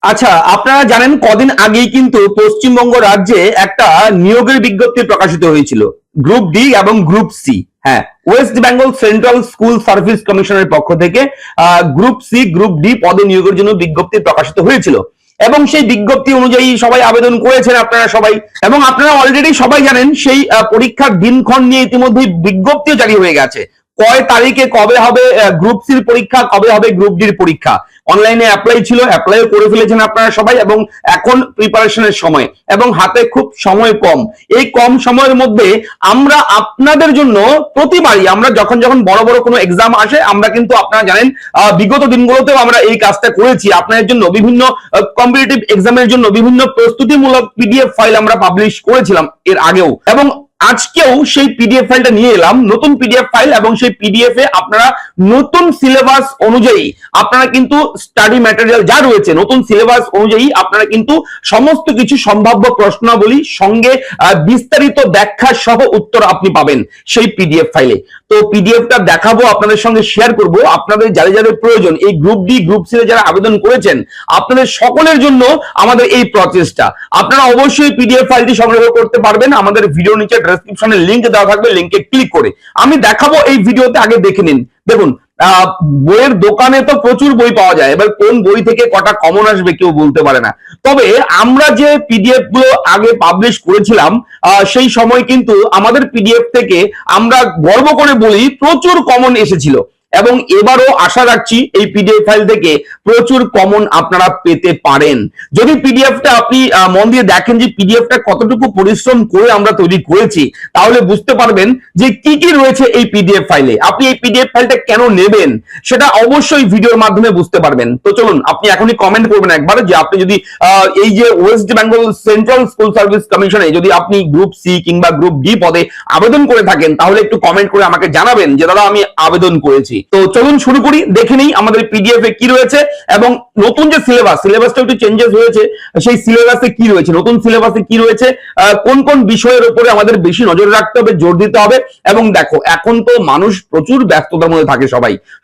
আচ্ছা, আপনারা জানেন কদিন আগেই কিন্তু পশ্চিমবঙ্গ রাজ্যে একটা নিয়োগের বিজ্ঞপ্তি প্রকাশিত হয়েছিল, গ্রুপ ডি এবং গ্রুপ সি। হ্যাঁ, West Bengal central school service কমিশনের পক্ষ থেকে গ্রুপ সি গ্রুপ ডি পদে নিয়োগের জন্য বিজ্ঞপ্তি প্রকাশিত হয়েছিল এবং সেই বিজ্ঞপ্তি অনুযায়ী সবাই আবেদন করেছেন আপনারা সবাই, এবং আপনারা অলরেডি সবাই জানেন সেই পরীক্ষার দিনক্ষণ নিয়ে ইতিমধ্যে বিজ্ঞপ্তিও জারি হয়ে গেছে। কয় তারিখে কবে হবে গ্রুপ সির পরীক্ষা, কবে হবে গ্রুপ ডির পরীক্ষা। অনলাইনে অ্যাপ্লাই ছিল, অ্যাপ্লাইও করে ফেলেছেন আপনারা সবাই, এবং এখন প্রিপারেশনের সময় এবং হাতে খুব সময় কম। এই কম সময়ের মধ্যে আমরা আপনাদের জন্য প্রতিবারই আমরা যখন যখন বড় বড় কোনো এক্সাম আসে, আমরা কিন্তু আপনারা জানেন বিগত দিনগুলোতেও আমরা এই কাজটা করেছি। আপনাদের জন্য বিভিন্ন কম্পিটিটিভ এক্সামের জন্য বিভিন্ন প্রস্তুতিমূলক পিডিএফ ফাইল আমরা পাবলিশ করেছিলাম এর আগেও, এবং আজকেও সেই পিডিএফ ফাইলটা নিয়ে এলাম, নতুন পিডিএফ ফাইল, এবং সেই পিডিএফ এ আপনারা নতুন সিলেবাস অনুযায়ী আপনারা কিন্তু স্টাডি ম্যাটেরিয়াল যা রয়েছে নতুন সিলেবাস অনুযায়ী আপনারা কিন্তু সমস্ত কিছু সম্ভাব্য প্রশ্নাবলী সঙ্গে বিস্তারিত ব্যাখ্যা সহ উত্তর আপনি পাবেন সেই পিডিএফ ফাইলে। তো পিডিএফটা দেখাবো, আপনাদের সঙ্গে শেয়ার করব। আপনাদের যাদের যাদের প্রয়োজন এই গ্রুপ ডি গ্রুপ সি যারা আবেদন করেছেন, আপনাদের সকলের জন্য আমাদের এই প্রচেষ্টা। আপনারা অবশ্যই পিডিএফ ফাইলটি সংগ্রহ করতে পারবেন, আমাদের ভিডিও নিচে ডেসক্রিপশনে লিংক দেওয়া থাকবে, লিংকে ক্লিক করে আমি দেখাবো। এই ভিডিওতে আগে দেখে নিন। দেখুন, বইয়ের দোকানে তো প্রচুর বই পাওয়া যায়, এবার কোন বই থেকে কটা কমন আসবে কেউ বলতে পারে না। তবে আমরা যে পিডিএফ গুলো আগে পাবলিশ করেছিলাম সেই সময় কিন্তু আমাদের পিডিএফ থেকে আমরা গর্ব করে বলি প্রচুর কমন এসেছিল, এবং এবারও আশা রাখছি এই পিডিএফ ফাইল থেকে প্রচুর কমন আপনারা পেতে পারেন। যদি পিডিএফটা আপনি মন দিয়ে দেখেন যে পিডিএফটা কতটুকু পরিশ্রম করে আমরা তৈরি করেছি, তাহলে বুঝতে পারবেন যে কি কি রয়েছে এই পিডিএফ ফাইলে। আপনি এই পিডিএফ ফাইলটা কেন নেবেন সেটা অবশ্যই ভিডিওর মাধ্যমে বুঝতে পারবেন। তো চলুন, আপনি এখনই কমেন্ট করবেন একবার যে আপনি যদি এই যে West Bengal central school service কমিশনে যদি আপনি গ্রুপ সি কিংবা গ্রুপ ডি পদে আবেদন করে থাকেন, তাহলে একটু কমেন্ট করে আমাকে জানাবেন যে দাদা আমি আবেদন করেছি। তো চলুন শুরু করি, দেখে নেই আমাদের পিডিএফ এ কি রয়েছে, এবং নতুন যে সিলেবাসটা একটু চেঞ্জেস হয়েছে, সেই সিলেবাসে কি রয়েছে, নতুন সিলেবাসে কি রয়েছে, কোন কোন বিষয়ের উপরে আমাদের বেশি নজর রাখতে হবে, জোর দিতে হবে। এবং দেখো, এখন তো মানুষ প্রচুর ব্যস্ততার মধ্যে থাকে,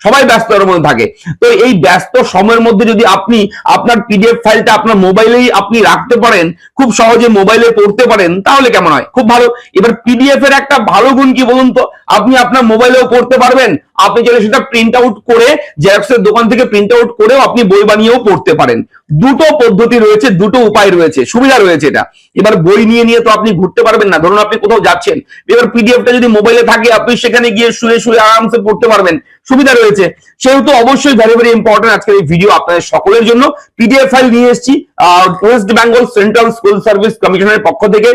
সবাই ব্যস্ততার মধ্যে থাকে। তো এই ব্যস্ত সময়ের মধ্যে যদি আপনি আপনার পিডিএফ ফাইলটা আপনার মোবাইলেই আপনি রাখতে পারেন, খুব সহজে মোবাইলে পড়তে পারেন, তাহলে কেমন হয়? খুব ভালো। এবার পিডিএফ এর একটা ভালো গুণ কি বলুন তো, আপনি আপনার মোবাইলেও পড়তে পারবেন, আপনি চাইলে সেটা প্রিন্ট আউট করে জেরক্সের দোকান থেকে প্রিন্ট আউট করেও আপনি বই বানিয়েও পড়তে পারেন। দুটো পদ্ধতি রয়েছে, দুটো উপায় রয়েছে, সুবিধা রয়েছে এটা। এবার বই নিয়ে তো আপনি ঘুরতে পারবেন না, ধরুন আপনি কোথাও যাচ্ছেন, এবার পিডিএফটা যদি মোবাইলে থাকে আপনি সেখানে গিয়ে শুয়ে শুয়ে আরামসে পড়তে পারবেন, সুবিধা রয়েছে। সেহেতু অবশ্যই ভেরি ভেরি ইম্পর্টেন্ট আজকের এই ভিডিও আপনাদের সকলের জন্য। পিডিএফ ফাইল নিয়ে এসেছি West Bengal central school service কমিশনের পক্ষ থেকে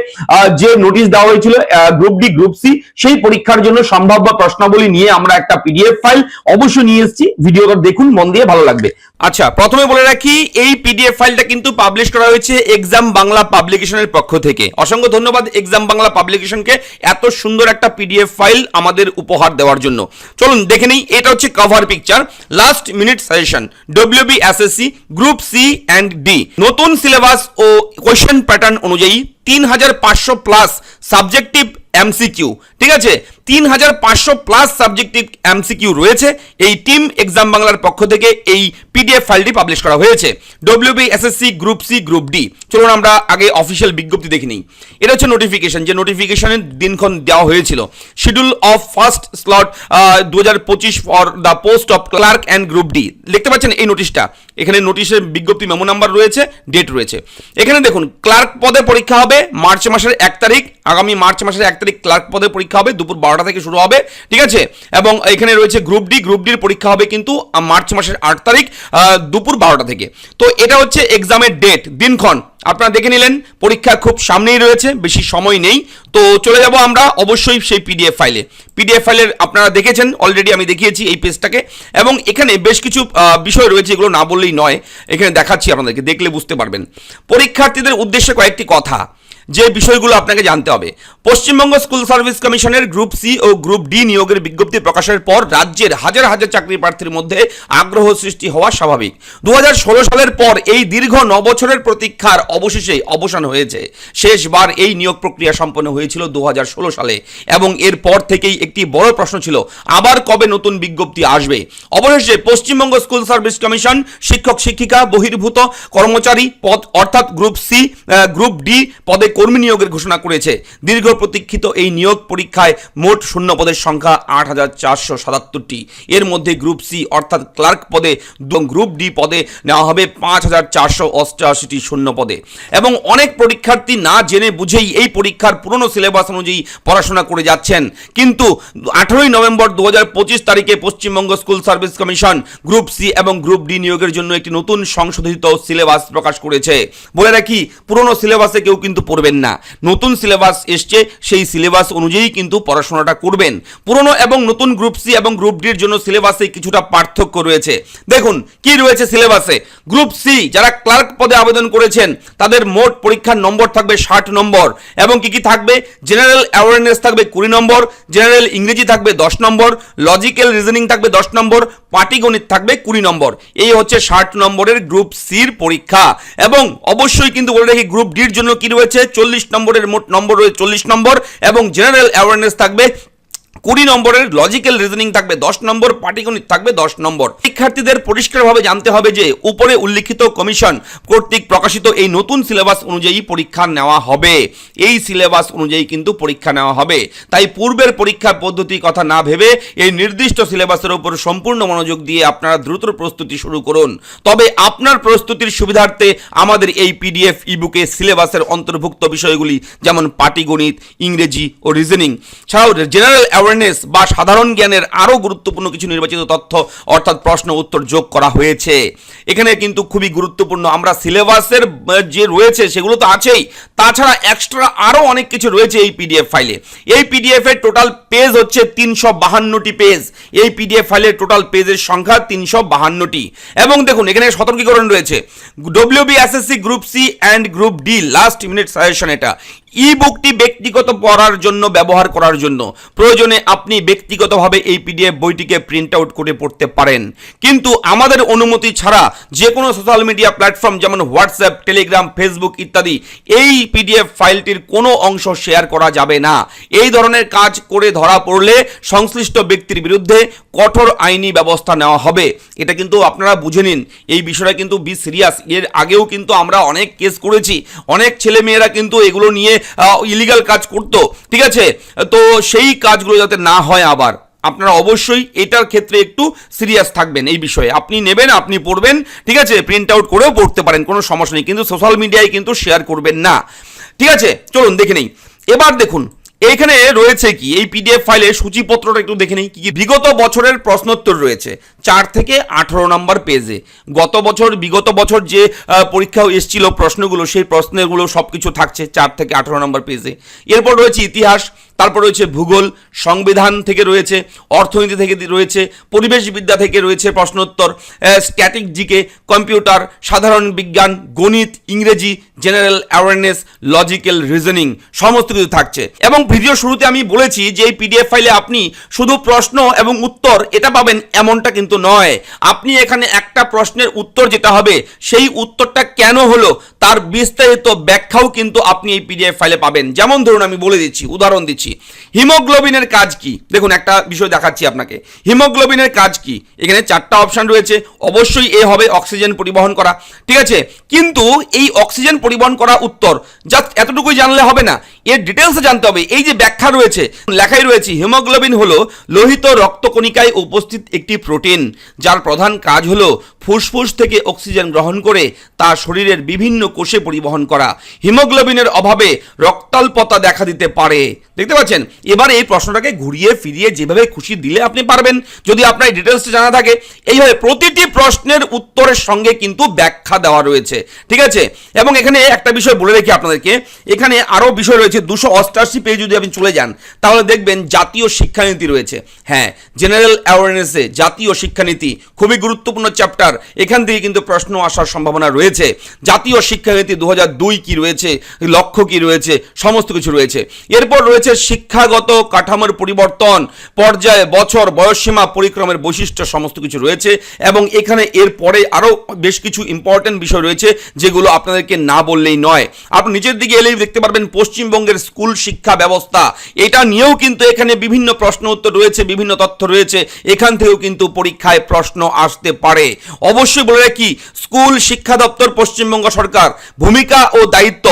যে নোটিশ দেওয়া হয়েছিল গ্রুপ ডি গ্রুপ সি সেই পরীক্ষার জন্য সম্ভাব্য প্রশ্নাবলী নিয়ে আমরা একটা পিডিএফ ফাইল অবশ্যই নিয়ে এসেছি। ভিডিওটা দেখুন, মন দিয়ে, ভালো লাগবে। আচ্ছা, প্রথমে বলে রাখি এই পিডিএফ ফাইলটা কিন্তু পাবলিশ করা হয়েছে এক্সাম বাংলা পাবলিকেশনের পক্ষ থেকে। অসংখ্য ধন্যবাদ এক্সাম বাংলা পাবলিকেশনকে এত সুন্দর একটা পিডিএফ ফাইল আমাদের উপহার দেওয়ার জন্য। চলুন দেখে নেই। এটা হচ্ছে cover picture, last minute suggestion WBSSC group C and D, নতুন সিলেবাস ও কোয়েশ্চেন প্যাটার্ন অনুযায়ী 3500 প্লাস সাবজেক্টিভ এমসিকিউ। ঠিক আছে, 3500 প্লাস সাবজেক্টিভ এমসিকিউ রয়েছে। এই টিম এক্সাম বাংলার পক্ষ থেকে এই পিডিএফ ফাইলটি পাবলিশ করা হয়েছে WBSSC group C group D. চলুন আমরা আগে অফিসিয়াল বিজ্ঞপ্তি দেখে নিই। এটা হচ্ছে নোটিফিকেশন, যে নোটিফিকেশনের দিনক্ষণ দেওয়া হয়েছিল। Schedule of first slot 2025 for the post of clerk and group D. দেখতে পাচ্ছেন এই নোটিশটা, এখানে নোটিশের বিজ্ঞপ্তি মেমো নাম্বার রয়েছে, ডেট রয়েছে। এখানে দেখুন, ক্লার্ক পদে পরীক্ষা হবে মার্চ মাসের 1 তারিখ, আগামী মার্চ মাসের 1 তারিখ ক্লার্ক পদে পরীক্ষা হবে, দুপুর 12টা থেকে শুরু হবে। ঠিক আছে, এবং এখানে রয়েছে গ্রুপ ডির পরীক্ষা হবে কিন্তু মার্চ মাসের 8 তারিখ দুপুর 12টা থেকে। তো এটা হচ্ছে এক্সামের ডেট, দিনক্ষণ আপনারা দেখে নিলেন। পরীক্ষা খুব সামনেই রয়েছে, বেশি সময় নেই। তো চলে যাব আমরা অবশ্যই সেই পিডিএফ ফাইলে। পিডিএফ ফাইলের আপনারা দেখেছেন অলরেডি, আমি দেখিয়েছি এই পেজটাকে, এবং এখানে বেশ কিছু বিষয় রয়েছে, এগুলো না বললেই নয়, এখানে দেখাচ্ছি আপনাদেরকে, দেখলে বুঝতে পারবেন। পরীক্ষার্থীদের উদ্দেশ্যে কয়েকটি কথা, যে বিষয়গুলো আপনাকে জানতে হবে। পশ্চিমবঙ্গ স্কুল সার্ভিস কমিশনের গ্রুপ সি ও গ্রুপ ডি নিয়োগের বিজ্ঞপ্তি প্রকাশের পর রাজ্যের হাজার হাজার চাকরি প্রার্থীর মধ্যে আগ্রহ সৃষ্টি হওয়া স্বাভাবিক। 2016 সালের পর এই দীর্ঘ 9 বছরের প্রতীক্ষার অবশেষে অবসান হয়েছে। শেষবার এই নিয়োগ প্রক্রিয়া সম্পন্ন হয়েছিল 2016 সালে এবং এরপর থেকেই একটি বড় প্রশ্ন ছিল আবার কবে নতুন বিজ্ঞপ্তি আসবে। অবশেষে পশ্চিমবঙ্গ স্কুল সার্ভিস কমিশন শিক্ষক শিক্ষিকা বহির্ভূত কর্মচারী পদ অর্থাৎ গ্রুপ সি গ্রুপ ডি পদে কর্মী নিয়োগের ঘোষণা করেছে। দীর্ঘ প্রতীক্ষিত এই নিয়োগ পরীক্ষায় মোট শূন্য পদের সংখ্যা 8,477টি। এর মধ্যে গ্রুপ সি অর্থাৎ ক্লার্ক পদে গ্রুপ ডি পদে নেওয়া হবে 5,488টি শূন্য পদে। এবং অনেক পরীক্ষার্থী না জেনে বুঝেই এই পরীক্ষার পুরনো সিলেবাস অনুযায়ী পড়াশোনা করে যাচ্ছেন, কিন্তু 18 নভেম্বর 2025 তারিখে Paschimbanga school service commission group C এবং গ্রুপ ডি নিয়োগের জন্য একটি নতুন সংশোধিত সিলেবাস প্রকাশ করেছে। বলে রাখি, পুরনো সিলেবাসে কেউ কিন্তু পড়বেন না, নতুন সিলেবাস এসছে, সেই সিলেবাস অনুযায়ী কিন্তু পড়াশোনাটা করবেন। পুরনো এবং নতুন গ্রুপ সি এবং গ্রুপ ডির জন্য সিলেবাসে কিছুটা পার্থক্য রয়েছে। দেখুন কি রয়েছে সিলেবাসে। গ্রুপ সি যারা ক্লার্ক পদে আবেদন করেছেন তাদের মোট পরীক্ষার নম্বর থাকবে 60 নম্বর এবং কি কি থাকবে, জেনারেল অ্যাওয়ারনেস থাকবে 20 নম্বর, জেনারেল ইংরেজি থাকবে 10 নম্বর, লজিক্যাল রিজনিং থাকবে 10 নম্বর, পাটিগণিত থাকবে 20 নম্বর। এই হচ্ছে 60 নম্বরের গ্রুপ সির পরীক্ষা। এবং অবশ্যই কিন্তু বলে রাখি, গ্রুপ ডির জন্য কি রয়েছে, 40 নম্বরের মোট নম্বর রয়েছে 40 নম্বর এবং জেনারেল অ্যাওয়ারনেস থাকবে 20 নম্বরের, লজিক্যাল রিজনিং থাকবে 10 নম্বর, পাটিগণিত থাকবে 10 নম্বর। শিক্ষার্থীদের পরিষ্কারভাবে জানতে হবে যে উপরে উল্লিখিত কমিশন কর্তৃক প্রকাশিত এই নতুন সিলেবাস অনুযায়ী পরীক্ষা নেওয়া হবে। এই সিলেবাস অনুযায়ী কিন্তু পরীক্ষা নেওয়া হবে। তাই পূর্বের পরীক্ষা পদ্ধতির কথা না ভেবে এই নির্দিষ্ট সিলেবাসের উপর সম্পূর্ণ মনোযোগ দিয়ে আপনারা দ্রুত প্রস্তুতি শুরু করুন। তবে আপনার প্রস্তুতির সুবিধার্থে আমাদের এই পিডিএফ ইবুকে সিলেবাসের অন্তর্ভুক্ত বিষয়গুলি যেমন পাটিগণিত, ইংরেজি ও রিজনিং ছাড়াও জেনারেল অ্যাওয়ারনেস বা সাধারণ জ্ঞানের আরও গুরুত্বপূর্ণ কিছু নির্বাচিত তথ্য অর্থাৎ প্রশ্ন উত্তর যোগ করা হয়েছে। এখানে কিন্তু খুবই গুরুত্বপূর্ণ, আমরা সিলেবাসের যে রয়েছে সেগুলো তো আছেই, তাছাড়া এক্সট্রা আরও অনেক কিছু রয়েছে এই পিডিএফ ফাইলে। এই পিডিএফ এর টোটাল পেজ হচ্ছে 352টি পেজ। এই পিডিএফ ফাইলের টোটাল পেজের সংখ্যা 352টি। এবং দেখুন এখানে সতর্কীকরণ রয়েছে, WBSSC group C and group D last minute suggestion. এটা ই বুকটি ব্যক্তিগত পড়ার জন্য ব্যবহার করার জন্য প্রয়োজনে আপনি ব্যক্তিগতভাবে এই পিডিএফ বইটিকে প্রিন্ট আউট করে পড়তে পারেন, কিন্তু আমাদের অনুমতি ছাড়া যে কোনো সোশ্যাল মিডিয়া প্ল্যাটফর্ম যেমন হোয়াটসঅ্যাপ, টেলিগ্রাম, ফেসবুক ইত্যাদি এই পিডিএফ ফাইলটির কোনো অংশ শেয়ার করা যাবে না। এই ধরনের কাজ করে ধরা পড়লে সংশ্লিষ্ট ব্যক্তির বিরুদ্ধে কঠোর আইনি ব্যবস্থা নেওয়া হবে। এটা কিন্তু আপনারা বুঝে নিন, এই বিষয়টা কিন্তু বি সিরিয়াস। এর আগেও কিন্তু আমরা অনেক কেস করেছি, অনেক ছেলে মেয়েরা কিন্তু এগুলো নিয়ে ইলিগাল কাজ করতো, ঠিক আছে? তো সেই কাজগুলো যাতে না হয় আবার, আপনারা অবশ্যই এটার ক্ষেত্রে একটু সিরিয়াস থাকবেন। এই বিষয়ে আপনি নেবেন, আপনি পড়বেন, ঠিক আছে, প্রিন্ট আউট করেও পড়তে পারেন, কোনো সমস্যা নেই, কিন্তু সোশ্যাল মিডিয়ায় কিন্তু শেয়ার করবেন না, ঠিক আছে? চলুন দেখে নেই। এবার দেখুন এখানে রয়েছে কি, এই পিডিএফ ফাইলে সূচিপত্রটা একটু দেখে নেই কি কি। বিগত বছরের প্রশ্নোত্তর রয়েছে 4 থেকে 18 নম্বর পেজে। বিগত বছর যে পরীক্ষা এসেছিল প্রশ্নগুলো, সেই প্রশ্নগুলো সব কিছু থাকছে 4 থেকে 18 নম্বর পেজে। এরপর রয়েছে ইতিহাস, তারপর রয়েছে ভূগোল, সংবিধান থেকে রয়েছে, অর্থনীতি থেকে রয়েছে, পরিবেশবিদ্যা থেকে রয়েছে প্রশ্নোত্তর, স্ট্যাটিক জিকে, কম্পিউটার, সাধারণ বিজ্ঞান, গণিত, ইংরেজি, জেনারেল অ্যাওয়ারনেস, লজিক্যাল রিজনিং সমস্ত কিছু থাকছে। এবং ভিডিও শুরুতে আমি বলেছি যে এই পিডিএফ ফাইলে আপনি শুধু প্রশ্ন এবং উত্তর এটা পাবেন এমনটা কিন্তু নয়। আপনি এখানে একটা প্রশ্নের উত্তর যেটা হবে সেই উত্তরটা কেন হলো তার বিস্তারিত ব্যাখ্যাও কিন্তু আপনি এই পিডিএফ ফাইলে পাবেন। যেমন ধরুন আমি বলে দিচ্ছি, উদাহরণ দিচ্ছি, হিমোগ্লোবিনের কাজ কি। দেখুন একটা বিষয় দেখাচ্ছি আপনাকে, হিমোগ্লোবিনের কাজ কি। এখানে 4টা অপশন রয়েছে, অবশ্যই এ হবে অক্সিজেন পরিবহন করা, ঠিক আছে? কিন্তু এই অক্সিজেন পরিবহন করা উত্তর জাস্ট এতটুকুই জানলে হবে না, এর ডিটেলসে জানতে হবে। এই যে ব্যাখ্যা রয়েছে, লেখাই রয়েছে হিমোগ্লোবিন হলো লোহিত রক্তকণিকায় উপস্থিত একটি প্রোটিন, যার প্রধান কাজ হলো ফুসফুস থেকে অক্সিজেন গ্রহণ করে তা শরীরের বিভিন্ন কোষে পরিবহন করা। হিমোগ্লোবিনের অভাবে রক্তাল্পতা দেখা দিতে পারে। দেখতে পাচ্ছেন? এবার এই প্রশ্নটাকে ঘুরিয়ে ফিরিয়ে যেভাবে খুশি দিলে আপনি পারবেন, যদি আপনার ডিটেলসটা জানা থাকে। এইভাবে প্রতিটি প্রশ্নের উত্তরের সঙ্গে কিন্তু ব্যাখ্যা দেওয়া রয়েছে, ঠিক আছে? এবং এখানে একটা বিষয় বলে রেখে আপনাদেরকে, এখানে আরও বিষয় রয়েছে। রয়েছে 288 পেজ যদি আপনি চলে যান তাহলে দেখবেন জাতীয় শিক্ষানীতি রয়েছে। হ্যাঁ, জেনারেল অ্যাওয়ারনেসে জাতীয় শিক্ষানীতি খুবই গুরুত্বপূর্ণ চ্যাপ্টার, এখান থেকে কিন্তু প্রশ্ন আসার সম্ভাবনা রয়েছে। জাতীয় শিক্ষানীতি 2002 কি রয়েছে, লক্ষ্য কি রয়েছে, সমস্ত কিছু রয়েছে। এরপর রয়েছে শিক্ষাগত কাঠামোর পরিবর্তন, পর্যায়ে, বছর, বয়সসীমা, পরিক্রমের বৈশিষ্ট্য, সমস্ত কিছু রয়েছে। এবং এখানে এরপরে আরও বেশ কিছু ইম্পর্টেন্ট বিষয় রয়েছে যেগুলো আপনাদেরকে না বললেই নয়। আপনি নিচের দিকে এলেই দেখতে পারবেন পশ্চিমবঙ্গের স্কুল শিক্ষা ব্যবস্থা, এটা নিয়েও কিন্তু এখানে বিভিন্ন প্রশ্ন উত্তর রয়েছে, বিভিন্ন তথ্য রয়েছে, এখান থেকেও কিন্তু পরীক্ষায় প্রশ্ন আসতে পারে। অবশ্যই বলে রাখি, স্কুল শিক্ষা দপ্তর পশ্চিমবঙ্গ সরকার, ভূমিকা ও দায়িত্ব।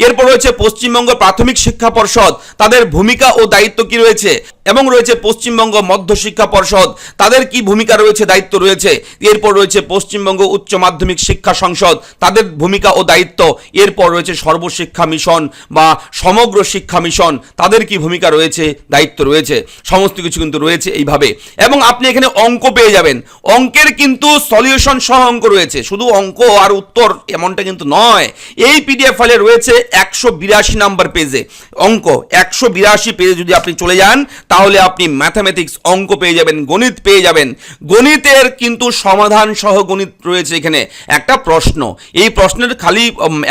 এরপর রয়েছে পশ্চিমবঙ্গ প্রাথমিক শিক্ষা পর্ষদ, তাদের ভূমিকা ও দায়িত্ব কি রয়েছে, এবং রয়েছে পশ্চিমবঙ্গ মধ্য শিক্ষা পর্ষদ, তাদের কি ভূমিকা রয়েছে, দায়িত্ব রয়েছে। এরপর রয়েছে পশ্চিমবঙ্গ উচ্চ মাধ্যমিক শিক্ষা সংসদ, তাদের ভূমিকা ও দায়িত্ব। এরপর রয়েছে সর্বশিক্ষা মিশন বা সমগ্র শিক্ষা মিশন, তাদের কি ভূমিকা রয়েছে, দায়িত্ব রয়েছে, সমস্ত কিছু কিন্তু রয়েছে এইভাবে। এবং আপনি এখানে অঙ্ক পেয়ে যাবেন, অঙ্কের কিন্তু সলিউশন সহ অঙ্ক রয়েছে, শুধু অঙ্ক আর উত্তর এমনটা কিন্তু নয়। এই পিডিএফ ফাইলে রয়েছে 182 নাম্বার পেজে অঙ্ক, 182 পেজে যদি আপনি চলে যান তাহলে আপনি ম্যাথামেটিক্স অঙ্ক পেয়ে যাবেন, গণিত পেয়ে যাবেন। গণিতের কিন্তু সমাধান সহ গণিত রয়েছে। এখানে একটা প্রশ্ন, এই প্রশ্নের খালি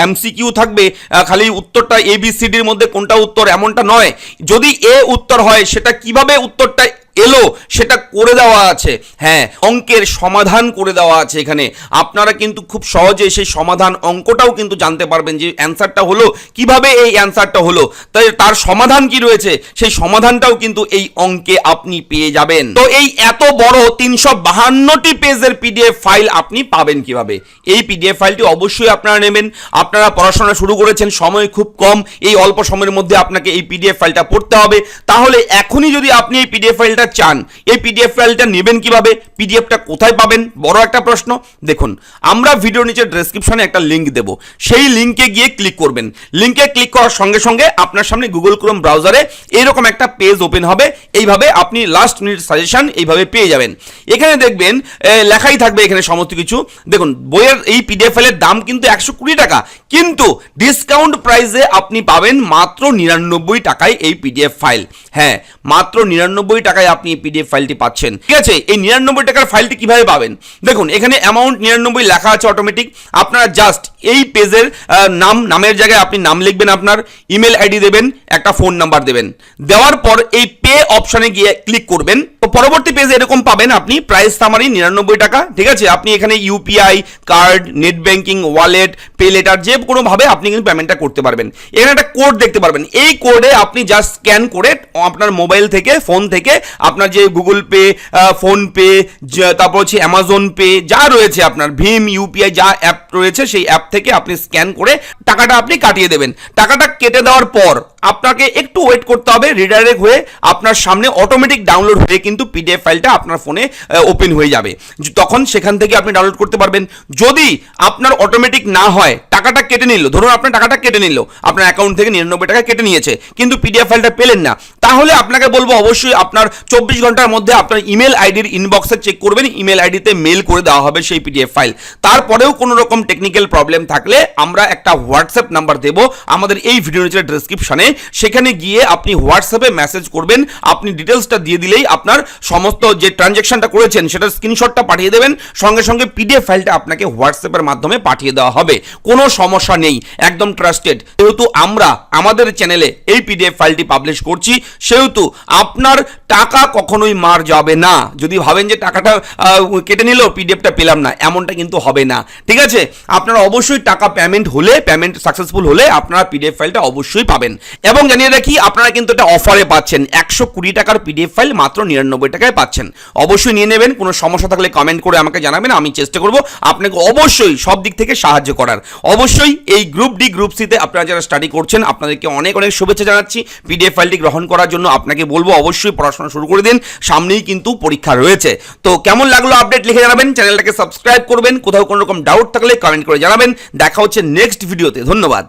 এমসিকিউ থাকবে, খালি উত্তরটা ABCDর মধ্যে কোনটা উত্তর এমনটা নয়। যদি এ উত্তর হয় সেটা কিভাবে উত্তরটা এলো সেটা করে দেওয়া আছে। হ্যাঁ, অঙ্কের সমাধান করে দেওয়া আছে এখানে। আপনারা কিন্তু খুব সহজে সেই সমাধান অঙ্কটাও কিন্তু জানতে পারবেন যে অ্যান্সারটা হলো কিভাবে, এই অ্যান্সারটা হলো, তাই তার সমাধান কি রয়েছে সেই সমাধানটাও কিন্তু এই অঙ্কে আপনি পেয়ে যাবেন। তো এই এত বড় 352টি পেজের পিডিএফ ফাইল আপনি পাবেন কিভাবে? এই পিডিএফ ফাইলটি অবশ্যই আপনারা নেবেন। আপনারা পড়াশোনা শুরু করেছেন, সময় খুব কম, এই অল্প সময়ের মধ্যে আপনাকে এই পিডিএফ ফাইলটা পড়তে হবে। তাহলে এখনই যদি আপনি এই পিডিএফ ফাইলটা চান, এই পিডিএফ ফাইলটা নেবেন কিভাবে, পিডিএফটা কোথায় পাবেন, বড় একটা প্রশ্ন। দেখুন, আমরা ভিডিও নিচে ডেসক্রিপশনে একটা লিংক দেব, সেই লিংকে গিয়ে ক্লিক করবেন। লিংকে ক্লিক করার সঙ্গে সঙ্গে আপনার সামনে গুগল ক্রোম ব্রাউজারে এইরকম একটা পেজ ওপেন হবে। এইভাবে আপনি লাস্ট মিনিট সাজেশন এইভাবে পেয়ে যাবেন। এখানে দেখবেন লেখাই থাকবে এখানে সমস্ত কিছু। দেখুন, বইয়ের এই পিডিএফ ফাইলের দাম কিন্তু 120 টাকা, কিন্তু ডিসকাউন্ট প্রাইসে আপনি পাবেন মাত্র 99 টাকায় এই পিডিএফ ফাইল। হ্যাঁ, মাত্র 99 টাকায় আপনি এই পিডিএফ ফাইলটি পাচ্ছেন। ঠিক আছে, এই 99 টাকার ফাইলটি কিভাবে পাবেন? দেখুন, এখানে অ্যামাউন্ট 99 লেখা আছে অটোমেটিক। আপনারা জাস্ট এই পেজের নামের জায়গায় আপনি নাম লিখবেন, আপনার ইমেল আইডি দেবেন, একটা ফোন নাম্বার দেবেন। দেওয়ার পর এই পে অপশনে গিয়ে ক্লিক করবেন। তো পরবর্তী পেজে এরকম পাবেন আপনি প্রাইস সামারি 99 টাকা। ঠিক আছে, আপনি এখানে UPI, card, net banking, wallet, pay letter, যে কোনোভাবে আপনি কিন্তু পেমেন্টটা করতে পারবেন। এখানে একটা কোড দেখতে পারবেন, এই কোডে আপনি জাস্ট স্ক্যান করে আপনার মোবাইল থেকে, ফোন থেকে, আপনার যে গুগল পে, ফোন পে, তারপর হচ্ছে অ্যামাজন পে যা রয়েছে, আপনার ভীম, ইউপিআই যা অ্যাপ রয়েছে সেই অ্যাপ থেকে আপনি স্ক্যান করে টাকাটা আপনি কাটিয়ে দেবেন। টাকাটা কেটে দেওয়ার পর আপনাকে একটু ওয়েট করতে হবে, রিডাইরেক্ট হয়ে আপনার সামনে অটোমেটিক ডাউনলোড হয়ে কিন্তু পিডিএফ ফাইলটা আপনার ফোনে ওপেন হয়ে যাবে। তখন সেখান থেকে আপনি ডাউনলোড করতে পারবেন। যদি আপনার অটোমেটিক না হয়, টাকাটা কেটে নিল, ধরুন আপনার টাকাটা কেটে নিল, আপনার অ্যাকাউন্ট থেকে 99 টাকা কেটে নিয়েছে, কিন্তু পিডিএফ ফাইলটা পেলেন না, তাহলে আপনাকে বলবো অবশ্যই আপনার 24 ঘন্টার মধ্যে আপনার ইমেল আইডির ইনবক্সে চেক করবেন, ইমেল আইডিতে মেল করে দেওয়া হবে সেই পিডিএফ ফাইল। তারপরেও কোনো রকম টেকনিক্যাল প্রবলেম থাকলে আমরা একটা হোয়াটসঅ্যাপ নাম্বার দেবো আমাদের এই ভিডিও নিচে ডেসক্রিপশনে, সেখানে গিয়ে আপনি হোয়াটসঅ্যাপে মেসেজ করবেন। আপনি ডিটেলসটা দিয়ে দিলেই আপনার সমস্ত যে ট্রানজ্যাকশনটা করেছেন সেটার স্ক্রিনশটটা পাঠিয়ে দেবেন, সঙ্গে সঙ্গে পিডিএফ ফাইলটা আপনাকে হোয়াটসঅ্যাপের মাধ্যমে পাঠিয়ে দেওয়া হবে। কোনো সমস্যা নেই, একদম ট্রাস্টেড। যেহেতু আমরা আমাদের চ্যানেলে এই পিডিএফ ফাইলটি পাবলিশ করছি, সেহেতু আপনার টাকা কখনোই মার যাবে না। যদি ভাবেন যে টাকাটা কেটে নিল, পিডিএফটা পেলাম না, এমনটা কিন্তু হবে না। ঠিক আছে, আপনারা অবশ্যই টাকা পেমেন্ট সাকসেসফুল হলে আপনারা পিডিএফ ফাইলটা অবশ্যই পাবেন। এবং জানিয়ে রাখি, আপনারা কিন্তু এটা অফারে পাচ্ছেন, 120 টাকার পিডিএফ ফাইল মাত্র 99 টাকায় পাচ্ছেন। অবশ্যই নিয়ে নেবেন। কোনো সমস্যা থাকলে কমেন্ট করে আমাকে জানাবেন, আমি চেষ্টা করব আপনাকে অবশ্যই সব দিক থেকে সাহায্য করার। অবশ্যই এই গ্রুপ ডি, গ্রুপ সিতে আপনারা যারা স্টাডি করছেন আপনাদেরকে অনেক অনেক শুভেচ্ছা জানাচ্ছি। পিডিএফ ফাইলটি গ্রহণ করার জন্য আপনাকে বলবো অবশ্যই পড়াশোনা শুরু করে দিন, সামনেই কিন্তু পরীক্ষা রয়েছে। তো কেমন লাগলো আপডেট লিখে জানাবেন, চ্যানেলটাকে সাবস্ক্রাইব করবেন, কোথাও কোনো রকম ডাউট থাকলে কমেন্ট করে জানাবেন। দেখা হচ্ছে নেক্সট ভিডিওতে। ধন্যবাদ।